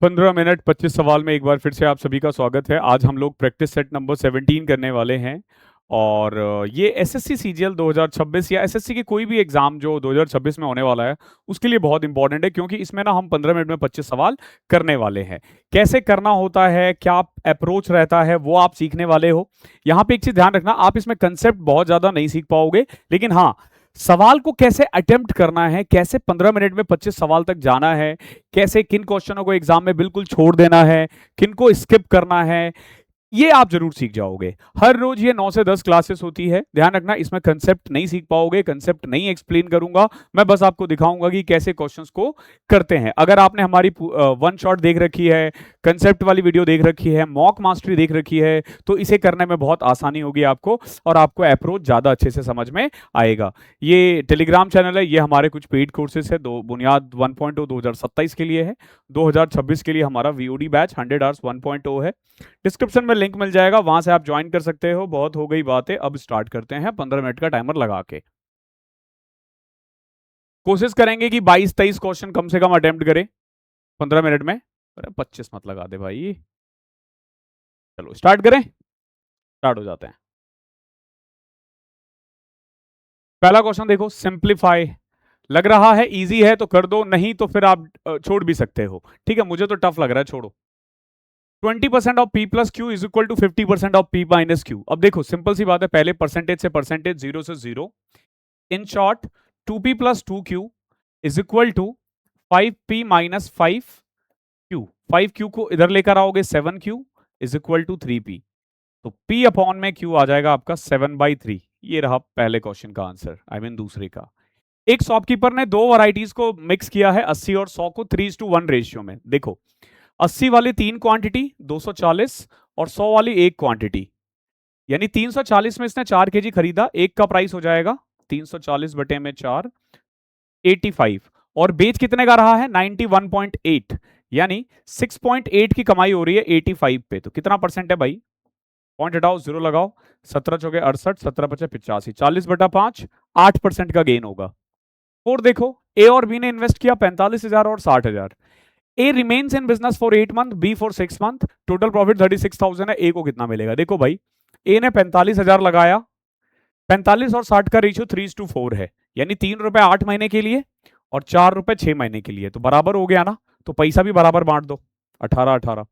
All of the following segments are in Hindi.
15 मिनट 25 सवाल में एक बार फिर से आप सभी का स्वागत है। आज हम लोग प्रैक्टिस सेट नंबर 17 करने वाले हैं और ये एसएससी सीजीएल 2026 या एसएससी की कोई भी एग्जाम जो 2026 में होने वाला है उसके लिए बहुत इंपॉर्टेंट है, क्योंकि इसमें ना हम 15 मिनट में 25 सवाल करने वाले हैं। कैसे करना होता है, क्या अप्रोच रहता है, वो आप सीखने वाले हो। यहाँ पे एक चीज ध्यान रखना, आप इसमें कंसेप्ट बहुत ज्यादा नहीं सीख पाओगे, लेकिन हाँ, सवाल को कैसे अटेम्प्ट करना है, कैसे 15 मिनट में 25 सवाल तक जाना है, कैसे किन क्वेश्चनों को एग्जाम में बिल्कुल छोड़ देना है, किन को स्किप करना है, ये आप जरूर सीख जाओगे। हर रोज ये 9 से 10 क्लासेस होती है। ध्यान रखना, इसमें कंसेप्ट नहीं सीख पाओगे, कंसेप्ट नहीं एक्सप्लेन करूंगा, मैं बस आपको दिखाऊंगा कि कैसे क्वेश्चंस को करते हैं। अगर आपने हमारी वन शॉट देख रखी है, कंसेप्ट वाली वीडियो देख रखी है, मॉक मास्टरी देख रखी है, तो इसे करने में बहुत आसानी होगी आपको और आपको अप्रोच ज्यादा अच्छे से समझ में आएगा। ये टेलीग्राम चैनल है, ये हमारे कुछ पेड कोर्सेस है। बुनियाद 1.0 2027 के लिए है, 2026 के लिए हमारा वीओडी बैच 100 आवर्स 1.0 है। डिस्क्रिप्शन में लिंक मिल जाएगा, वहां से आप ज्वाइन कर सकते हो। बहुत हो गई बातें, अब स्टार्ट करते हैं 15 मिनट का टाइमर लगा के। कोशिश करेंगे कि 22-23 क्वेश्चन कम से कम अटेम्प्ट करें 15 मिनट में। अरे 25 मत लगा दे भाई। चलो स्टार्ट करें, स्टार्ट हो जाते हैं। पहला क्वेश्चन देखो, सिंप्लीफाई। लग रहा है इजी है तो कर दो, नहीं तो फिर आप छोड़ भी सकते हो। ठीक है, मुझे तो टफ लग रहा है, छोड़ो। 20% of P plus Q is equal to 50% of P minus Q. अब देखो सिंपल सी बात है, पहले परसेंटेज से परसेंटेज, जीरो से zero. In short 2p plus 2q is equal to 5p minus 5q। 5q को इधर लेकर आओगे, 7q is equal to 3p। तो p अपॉन में q आ जाएगा आपका 7/3। ये रहा पहले क्वेश्चन का आंसर, आई मीन दूसरे का। एक शॉपकीपर ने दो वैरायटीज को मिक्स किया है, 80 और 100 को 3:1 रेशियो में। देखो 80 वाली 3 क्वांटिटी 240 और 100 वाली 1 क्वांटिटी, यानी 340 में इसने 4 केजी खरीदा, एक का प्राइस हो जाएगा 340 बटे में 4, 85। और बेच कितने का रहा है, 91.8, यानी 6.8 की कमाई हो रही है 85 पे। तो कितना परसेंट है भाई, पॉइंट हटाओ, जीरो लगाओ, 17 चौके 68, 17 पचे 85, 40/5, 8% का गेन होगा। और देखो ए और बी ने इन्वेस्ट किया 45,000 और 60,000। A remains in business for 8 month, B for 6 month, total profit 36,000 है। ए को कितना मिलेगा, देखो भाई, ए ने 45,000 लगाया, 45 और 60 का रेशियो 3:4 है, यानी 3 रुपए 8 महीने के लिए और 4 रुपए 6 महीने के लिए, तो बराबर हो गया ना। तो पैसा भी बराबर बांट दो, 18-18।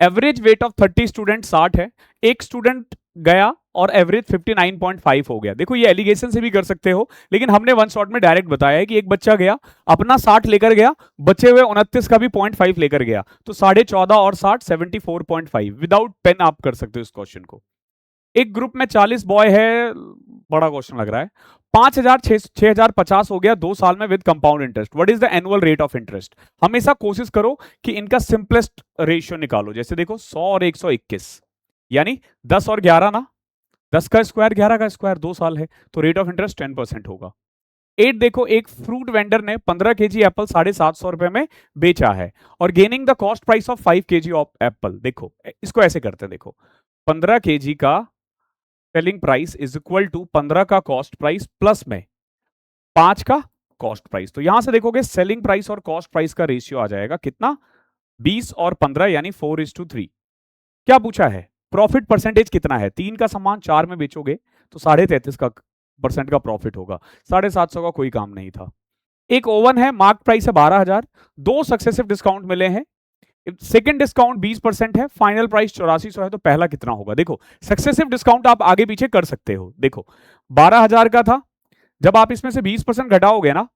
एवरेज वेट ऑफ 30 स्टूडेंट 60 है, एक स्टूडेंट गया और एवरेज 59.5 हो गया। देखो ये एलिगेशन से भी कर सकते हो, लेकिन हमने वन शॉट में डायरेक्ट बताया है कि एक बच्चा गया, अपना 60 लेकर गया, बचे हुए 29 का भी 0.5 लेकर गया, तो 14.5 और 60 74.5। विदाउट पेन आप कर सकते हो इस क्वेश्चन को। एक ग्रुप में 40 बॉय है, बड़ा क्वेश्चन लग रहा है। 5,000 6,050 हो गया 2 साल में with compound interest. What is the annual rate of interest. हमेशा कोशिश करो कि इनका सिंपलेस्ट रेशियो निकालो। जैसे देखो 100 और 121, यानी 10 और 11 ना, 10 का स्क्वायर 11 का स्क्वायर, 2 साल है, तो रेट ऑफ इंटरेस्ट 10% होगा। 8 देखो, एक फ्रूट वेंडर ने 15 केजी एप्पल 750 रुपए में बेचा है और gaining the cost price of 5 KG of apple. देखो इसको ऐसे करते हैं, देखो 15 केजी का selling price is equal to 15 का कॉस्ट प्राइस प्लस में 5 का कॉस्ट प्राइस। तो यहां से देखोगे सेलिंग प्राइस और कॉस्ट प्राइस का रेशियो आ जाएगा कितना, 20 और 15, यानी 4:3। क्या पूछा है, प्रॉफिट परसेंटेज कितना है। 3 का सामान 4 में बेचोगे तो 33.5 का % का प्रॉफिट होगा। 750 का कोई काम नहीं था। एक ओवन है, मार्क प्राइस है 12,000, 2 सक्सेसिव डिस्काउंट मिले हैं, सेकंड डिस्काउंट 20% है, फाइनल प्राइस 8400 है, तो पहला कितना होगा। देखो सक्सेसिव डिस्काउंट आप आगे पीछे कर सकते हो। देखो 12,000 का था, जब आप इसमें से 20% घटाओगे ना,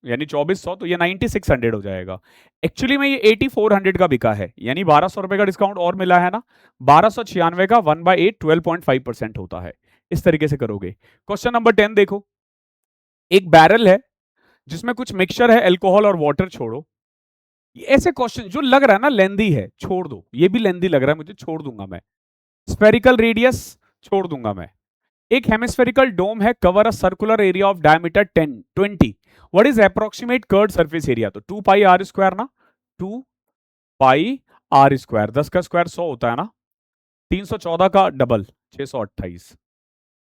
यानी 2400, तो ये 9600 हो जाएगा। एक्चुअली में ये 8400 का बिका है, यानी 1200 रुपए का डिस्काउंट और मिला है ना। 1296 का 1/8 12.5% होता है। इस तरीके से करोगे। क्वेश्चन नंबर 10 देखो, एक बैरल है जिसमें कुछ मिक्सचर है, अल्कोहल और वाटर छोड़ो। ऐसे क्वेश्चन जो लग रहा है ना लेंदी है, छोड़ दो, ये भी लेंदी लग रहा है मुझे, छोड़ दूंगा मैं। स्फेरिकल रेडियस छोड़ दूंगा मैं। एक हेमिस्फेरिकल डोम है, cover a circular area of diameter 20। What is approximate curved surface area, तो 2πr² ना, 2πr²। 10 का स्क्वायर 100 होता है ना, 314 का डबल 628।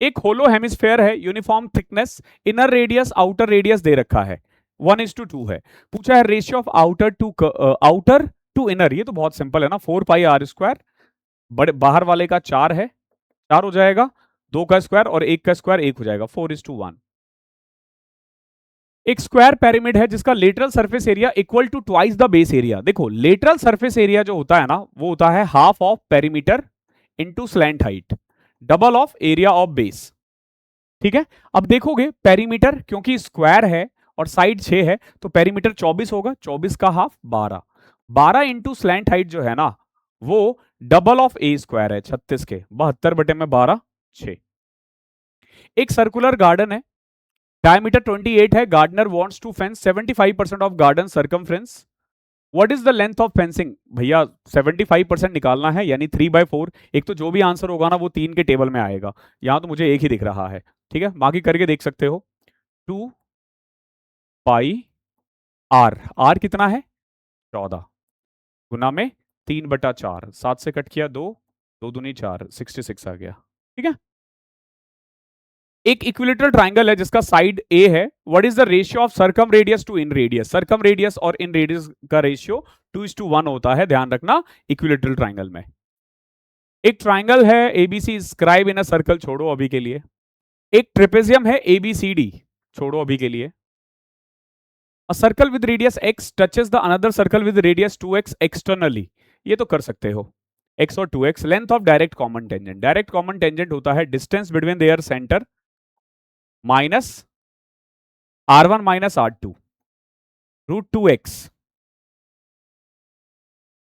एक होलो हेमिस्फेयर है, uniform thickness, inner radius outer radius दे रखा है। 1:2 है। पूछा है ratio of outer to inner, ये तो बहुत सिंपल है ना, 4πr², बड़े बाहर वाले का 4 है, 4 हो जाएगा, 2 का स्क्वायर और 1 का स्क्वायर 1 हो जाएगा, 4:1। एक स्क्वायर पिरामिड है जिसका lateral surface area equal to twice the base area. देखो लेटरल सरफेस एरिया जो होता है ना, वो होता है half of perimeter into slant height, double of area of base. ठीक है, अब देखोगे पेरीमीटर क्योंकि स्क्वायर है और साइड 6 है, तो पेरीमीटर 24 होगा, 24 का हाफ 12, 12 इंटू स्लैंट हाइट जो है ना, वो डबल ऑफ ए स्क्वायर है 36 के, 72/12 6। एक सर्कुलर गार्डन है, डायमीटर 28 है, gardener wants to fence 75% of garden circumference, what is the length of fencing? भैया 75% निकालना है, यानी 3/4। एक तो जो भी आंसर होगा ना वो 3 के टेबल में आएगा, यहां तो मुझे एक ही दिख रहा है, ठीक है, बाकी करके देख सकते हो। 2πr, आर कितना है 14, गुना में 3/4, 7 से कट किया 2, 2 दूनी 4, 66 आ गया। ठीक है, एक इक्विलेटरल ट्राइंगल है जिसका साइड ए है, what is the ratio of circumradius to inradius? Circumradius और इन रेडियस का रेशियो 2:1 होता है, ध्यान रखना इक्विलेटरल ट्राइंगल में। एक ट्राइंगल है ABC, scribe in a circle, छोड़ो अभी के लिए। एक ट्रेपेजियम है एबीसीडी, छोड़ो अभी के लिए। A circle with radius x touches the another circle with radius 2x externally, ये तो कर सकते हो, x और 2x। Length of direct common tangent, direct common tangent होता है distance between their centre minus r1 minus r2 √2x,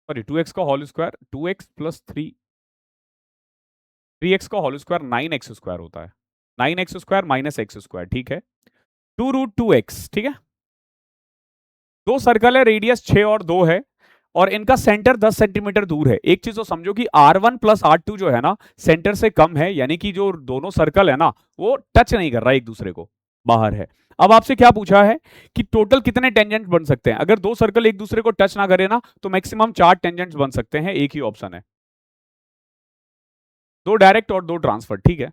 sorry 2x का whole square, 2x plus 3x का होल स्क्वायर 9x² होता है, 9x² माइनस x², ठीक है, 2√2x। ठीक है, दो सर्कल है, रेडियस 6 और 2 है, और इनका सेंटर 10 सेंटीमीटर दूर है। एक चीज तो समझो कि r1 प्लस r2 जो है ना सेंटर से कम है, यानी कि जो दोनों सर्कल है ना वो टच नहीं कर रहा एक दूसरे को, बाहर है। अब आपसे क्या पूछा है कि टोटल कितने टेंजेंट बन सकते हैं? अगर दो सर्कल एक दूसरे को टच ना करे ना तो मैक्सिमम 4 टेंजेंट्स बन सकते हैं, एक ही ऑप्शन है, 2 डायरेक्ट और 2 ट्रांसफर। ठीक है,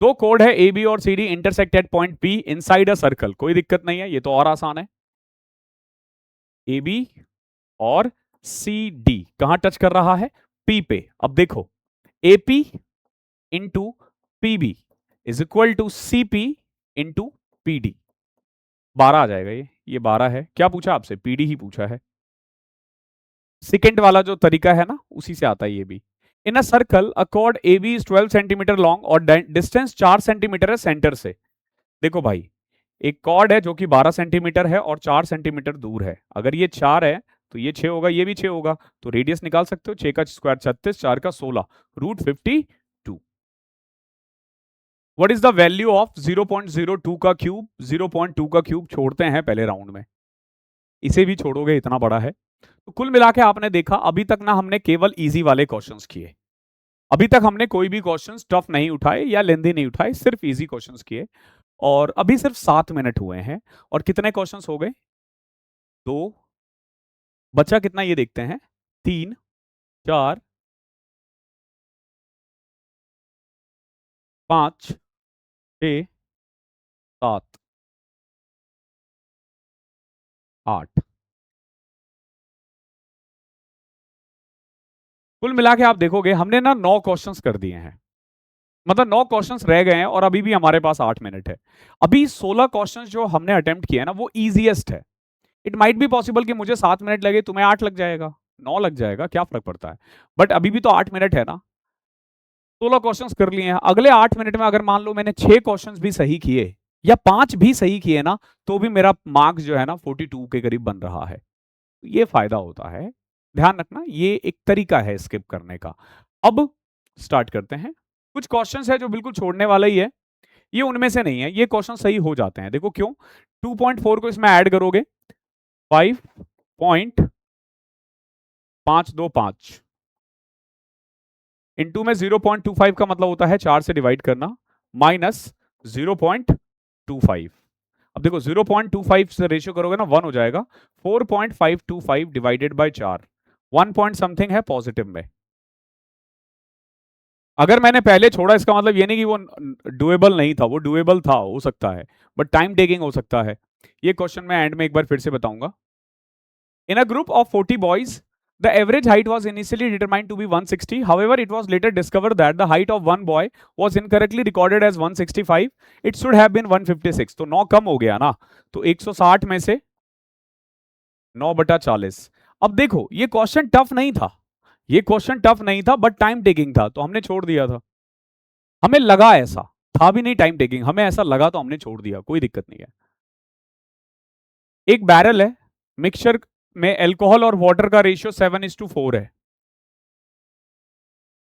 दो कोड है ए बी और C D intersect at point P inside a circle, कोई दिक्कत नहीं है, ये तो और आसान है। ए बी और सी डी कहां टच कर रहा है? पी पे। अब देखो AP into P B is equal to C P into P D, 12 आ जाएगा ये 12 है। क्या पूछा आपसे? पीडी ही पूछा है, सेकेंड वाला जो तरीका है ना उसी से आता है ये भी। In a circle a chord A B is 12 centimetre long और डिस्टेंस 4 सेंटीमीटर है सेंटर से। देखो भाई एक कॉर्ड है जो कि 12 सेंटीमीटर है और 4 सेंटीमीटर दूर है, अगर ये 4 है तो ये 6 होगा, ये भी 6 होगा, तो रेडियस निकाल सकते हो, 6 का स्क्वायर 36, 4 का 16, √52। What is the value of 0.02 का क्यूब? 0.2 का क्यूब छोड़ते हैं पहले राउंड में, इसे भी छोड़ोगे इतना बड़ा है। तो कुल मिला के आपने देखा अभी तक ना हमने केवल इजी वाले क्वेश्चंस किए, अभी तक हमने कोई भी क्वेश्चंस टफ नहीं उठाए या लेंदी नहीं उठाए, सिर्फ इजी क्वेश्चंस किए। और अभी सिर्फ 7 मिनट हुए हैं और कितने क्वेश्चंस हो गए? 2, बचा कितना ये देखते हैं, 3, 4, 5, 6, 7, 8। कुल मिला के आप देखोगे हमने ना 9 क्वेश्चंस कर दिए हैं, मतलब 9 क्वेश्चंस रह गए हैं और अभी भी हमारे पास 8 मिनट है। अभी 16 क्वेश्चंस जो हमने अटेम्प्ट किए हैं ना वो इजीएस्ट है। इट माइट बी पॉसिबल कि मुझे 7 मिनट लगे, तुम्हें 8 लग जाएगा, 9 लग जाएगा, क्या फर्क पड़ता है, बट अभी भी तो 8 मिनट है ना। 16 क्वेश्चंस कर लिए हैं, अगले 8 मिनट में अगर मान लो मैंने 6 क्वेश्चंस भी सही किए या 5 भी सही किए ना, तो भी मेरा मार्क्स जो है ना 42 के करीब बन रहा है। ये फायदा होता है, ध्यान रखना, ये एक तरीका है स्किप करने का। अब स्टार्ट करते हैं। कुछ क्वेश्चंस है जो बिल्कुल छोड़ने वाला ही है, ये उनमें से नहीं है, ये क्वेश्चन सही हो जाते हैं। देखो क्यों, 2.4 को इसमें ऐड करोगे 5.525 इंटू में 0.25 का मतलब होता है 4 से डिवाइड करना, माइनस 0.25। अब देखो 0.25 से रेशियो करोगे ना 1 हो जाएगा, 4.525 डिवाइडेड बाय 4, 1 पॉइंट समथिंग है पॉजिटिव में। अगर मैंने पहले छोड़ा इसका मतलब ये नहीं कि वो डुएबल नहीं था, वो डुएबल था, हो सकता है, बट टाइम टेकिंग हो सकता है। ये क्वेश्चन मैं एंड में एक बार फिर से बताऊंगा. In a group of 40 boys, the average height was initially determined to be 160. However, it was later discovered that the height of one boy was incorrectly recorded as 165. It should have been 156. तो 9 कम हो गया ना, तो 160 में से 9/40. अब देखो ये क्वेश्चन टफ नहीं था, ये क्वेश्चन टफ नहीं था, बट टाइम टेकिंग था, तो हमने छोड़ दिया था. हमें लगा ऐसा था भी नहीं टाइम टेकिंग, हमें ऐसा लगा तो हमने छोड़ दिया, कोई दिक्कत नहीं है. एक बैरल है, मिक्सचर में अल्कोहल और वाटर का रेशियो 7:4 है.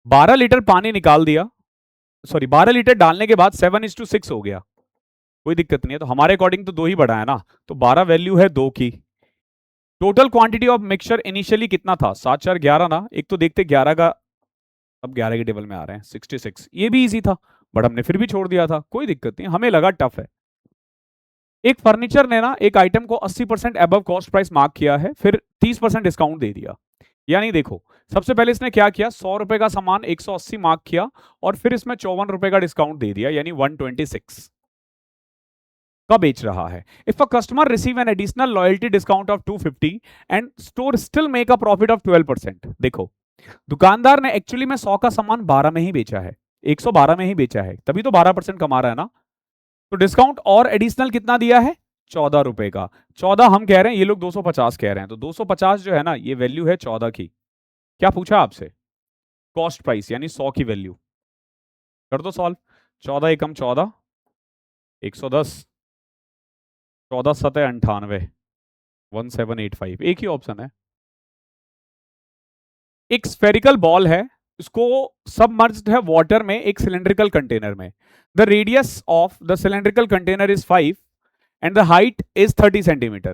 12 लीटर पानी निकाल दिया, सॉरी 12 लीटर डालने के बाद 7:6 हो गया, कोई दिक्कत नहीं है. तो हमारे अकॉर्डिंग तो 2 ही बढ़ा है ना, तो 12 वैल्यू है 2 की. Total quantity of mixture initially कितना था, 7 4 11 ना. एक तो देखते 11 का, अब 11 के टेबल में आ रहे हैं 66. ये भी इजी था, बट हमने फिर भी छोड़ दिया था, कोई दिक्कत नहीं, हमें लगा टफ है. एक फर्नीचर ने ना एक आइटम को 80% अबव कॉस्ट प्राइस मार्क किया है, फिर 30% डिस्काउंट दे दिया. यानी देखो, सबसे पहले इसने क्या किया, 100 रुपए का सामान 180 मार्क किया, और फिर इसमें 54 रुपए का डिस्काउंट दे दिया, यानी 126 का बेच रहा है. If a customer receive an additional loyalty discount of 250 and store still make a profit of 12%. देखो, दुकानदार ने एक्चुअली में 100 का सामान 12 में ही बेचा है, 112 में ही बेचा है, तभी तो 12% कमा रहा है ना. तो डिस्काउंट और एडिशनल कितना दिया है, 14 रुपए का. 14 हम कह रहे हैं, ये लोग 250 कह रहे हैं, तो 250 जो है ना, ये वैल्यू है 14 की. क्या पूछा आपसे, कॉस्ट प्राइस यानी 100 की वैल्यू. कर दो सॉल्व. 14 एकम 14, 110, 14 सतह 98, 1785. एक ही ऑप्शन है. एक स्फेरिकल बॉल है, इसको सबमर्ज्ड है वाटर में एक सिलेंड्रिकल कंटेनर में. The radius of the cylindrical container is 5 and the height is 30 centimetre.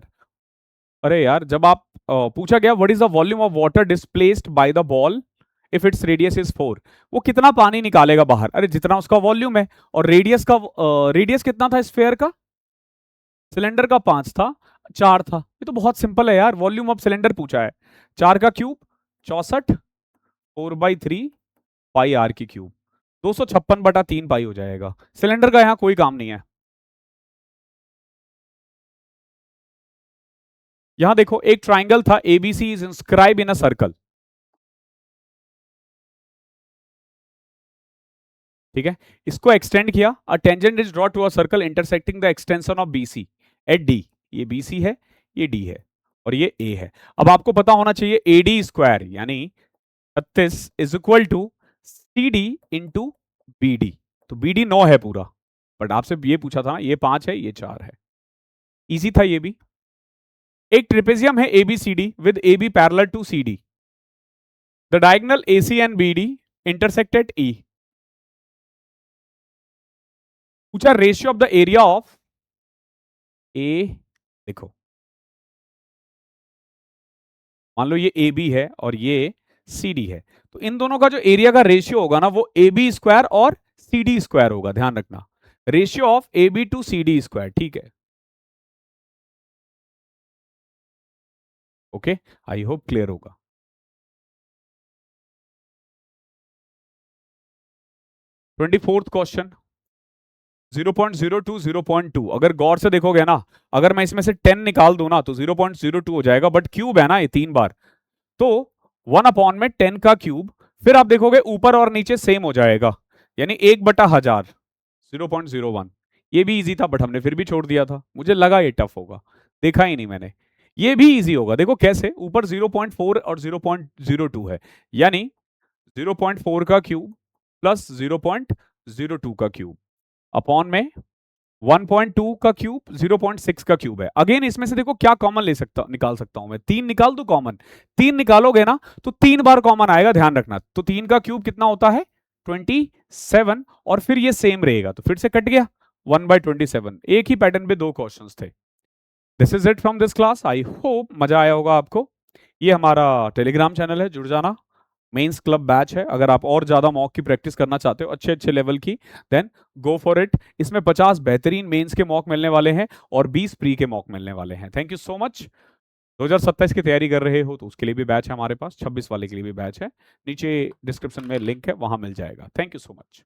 अरे यार, जब आप पूछा गया what is the volume of water displaced by the ball if its radius is 4, वो कितना पानी निकालेगा बाहर, अरे जितना उसका वॉल्यूम है. और रेडियस का रेडियस कितना था स्फेयर का, सिलेंडर का 5 था, 4 था. ये तो बहुत सिंपल है यार, वॉल्यूम ऑफ सिलेंडर पूछा है. 4 का क्यूब 64, 4/3 पाई आर की क्यूब, 256/3 पाई हो जाएगा. सिलेंडर का यहां कोई काम नहीं है. यहां देखो, एक ट्राइंगल था, ABC is inscribe in a circle. ठीक है, इसको एक्सटेंड किया. A tangent is draw to a circle intersecting the extension of BC at D. ये बीसी है, ये डी है, और ये ए है. अब आपको पता होना चाहिए एडी स्क्वायर यानी 36 is equal to C D into B D. तो बी डी 9 है पूरा, बट आपसे ये पूछा था, ये 5 है, ये 4 है. इजी था ये भी. एक ट्रिपेजियम है ABCD with A B parallel to C D. The diagonal AC and B D intersect at E. पूछा ratio of the area of A. देखो, मान लो ये ए बी है और ये सी डी है, तो इन दोनों का जो एरिया का रेशियो होगा ना, वो ए बी स्क्वायर और सी डी स्क्वायर होगा. ध्यान रखना, ratio of A B to C D square. ठीक है, ओके, आई होप क्लियर होगा. 24th question, 0.02 0.2. अगर गौर से देखोगे ना, अगर मैं इसमें से 10 निकाल दूं ना, तो 0.02 हो जाएगा, बट क्यूब है ना ये 3 बार, तो 1/10 का क्यूब. फिर आप देखोगे ऊपर और नीचे सेम हो जाएगा, यानी 1/1000, 0.01. ये भी इजी था, बट हमने फिर भी छोड़ दिया था, मुझे लगा ये टफ होगा, देखा ही नहीं मैंने. ये भी इजी होगा, देखो कैसे, ऊपर 0.4 और 0.02 है, यानी 0.4 का क्यूब प्लस 0.02 का क्यूब अपॉन में 1.2 का क्यूब, 0.6 का क्यूब है. अगेन इसमें से देखो क्या कॉमन ले सकता, निकाल सकता हूं मैं, 3 निकाल दो कॉमन. 3 निकालोगे ना तो 3 बार कॉमन आएगा, ध्यान रखना. तो 3 का क्यूब कितना होता है, 27, और फिर ये सेम रहेगा, तो फिर से कट गया 1/27. एक ही पैटर्न पे 2 क्वेश्चंस थे. This is it from this class. I hope मजा आया होगा आपको. ये हमारा टेलीग्राम चैनल है, जुड़ जाना. मेंस क्लब बैच है, अगर आप और ज्यादा मॉक की प्रैक्टिस करना चाहते हो अच्छे अच्छे लेवल की, देन गो फॉर इट. इसमें 50 बेहतरीन मेंस के मॉक मिलने वाले हैं और 20 प्री के मॉक मिलने वाले हैं. Thank you so much. 2027 की तैयारी कर रहे हो तो उसके लिए भी बैच है हमारे पास, 26 वाले के लिए भी बैच है, नीचे डिस्क्रिप्शन में लिंक है, वहां मिल जाएगा. Thank you so much.